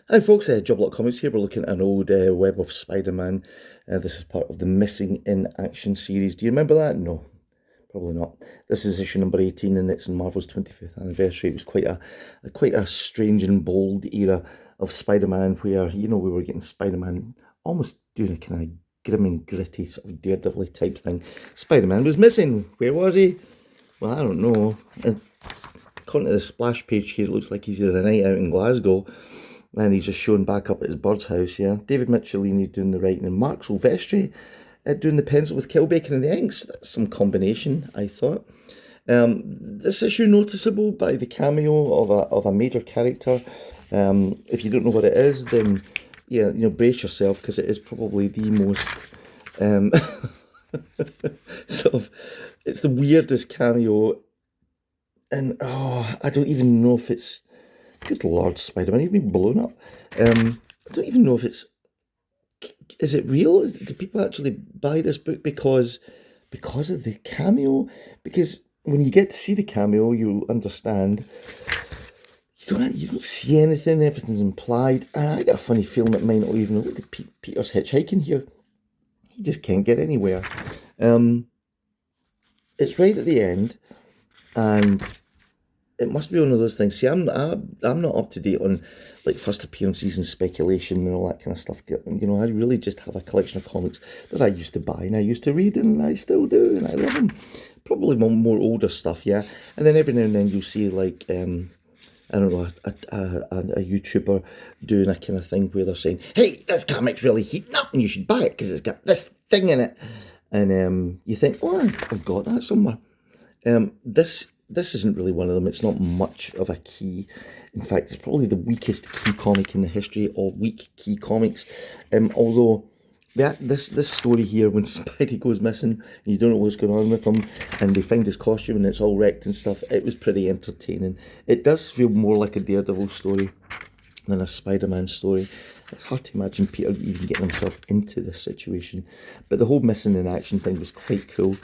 Hi folks, Job Comics here. We're looking at an old Web of Spider-Man. This is part of the Missing in Action series. Do you remember that? No, probably not. This is issue number 18 and it's in Marvel's 25th anniversary. It was quite a strange and bold era of Spider-Man where, you know, we were getting Spider-Man almost doing a kind of grim and gritty sort of daredevil type thing. Spider-Man was missing. Where was he? Well, I don't know. And according to the splash page here, it looks like he's had a night out in Glasgow. And he's just showing back up at his bird's house, yeah. David Michelini doing the writing and Mark Silvestri doing the pencil with Kilbacon and the inks. That's some combination, I thought. This issue noticeable by the cameo of a major character. If you don't know what it is, then yeah, you know, brace yourself because it is probably the most sort of, it's the weirdest cameo, and I don't even know if it's. Good Lord, Spider-Man, you've been blown up. I don't even know if it's... Is it real? Do people actually buy this book because of the cameo? Because when you get to see the cameo, you understand you don't see anything, everything's implied. And I got a funny feeling it might not even... Look at Peter's hitchhiking here. He just can't get anywhere. It's right at the end, and... It must be one of those things. See, I'm not up to date on like first appearances and speculation and all that kind of stuff. You know, I really just have a collection of comics that I used to buy and I used to read and I still do and I love them. Probably more older stuff, yeah. And then every now and then you'll see like I don't know a YouTuber doing a kind of thing where they're saying, "Hey, this comic's really heating up and you should buy it because it's got this thing in it." And you think, "Oh, I've got that somewhere." This isn't really one of them. It's not much of a key. In fact, it's probably the weakest key comic in the history of weak key comics. Although this story here, when Spidey goes missing and you don't know what's going on with him, and they find his costume and it's all wrecked and stuff, it was pretty entertaining. It does feel more like a Daredevil story than a Spider-Man story. It's hard to imagine Peter even getting himself into this situation, but the whole missing in action thing was quite cool.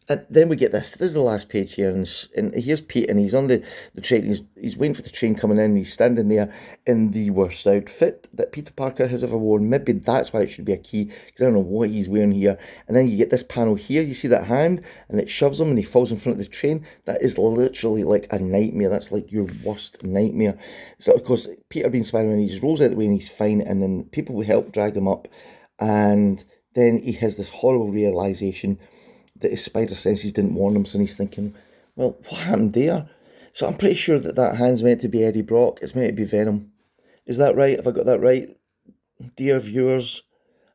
And then we get this. This is the last page here, and here's Pete, and he's on the train. He's waiting for the train coming in. And he's standing there in the worst outfit that Peter Parker has ever worn. Maybe that's why it should be a key, because I don't know what he's wearing here. And then you get this panel here. You see that hand, and it shoves him, and he falls in front of the train. That is literally like a nightmare. That's like your worst nightmare. So of course, Peter being Spider-Man, he just rolls out of the way and he's fine. And then people will help drag him up, and then he has this horrible realization that his spider senses didn't warn him, so he's thinking, well, what happened there? So I'm pretty sure that hand's meant to be Eddie Brock. It's meant to be Venom. Is that right? Have I got that right? Dear viewers,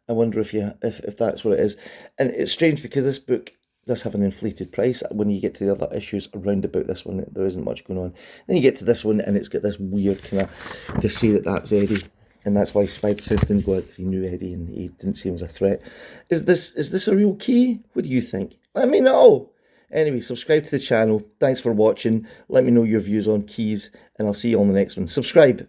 I wonder if that's what it is. And it's strange because this book does have an inflated price. When you get to the other issues around about this one, there isn't much going on. Then you get to this one and it's got this weird kind of, to say that that's Eddie. And that's why Spider Sense didn't go out, because he knew Eddie and he didn't see him as a threat. Is this a real key? What do you think? Let me know. Anyway, subscribe to the channel. Thanks for watching. Let me know your views on keys, and I'll see you on the next one. Subscribe.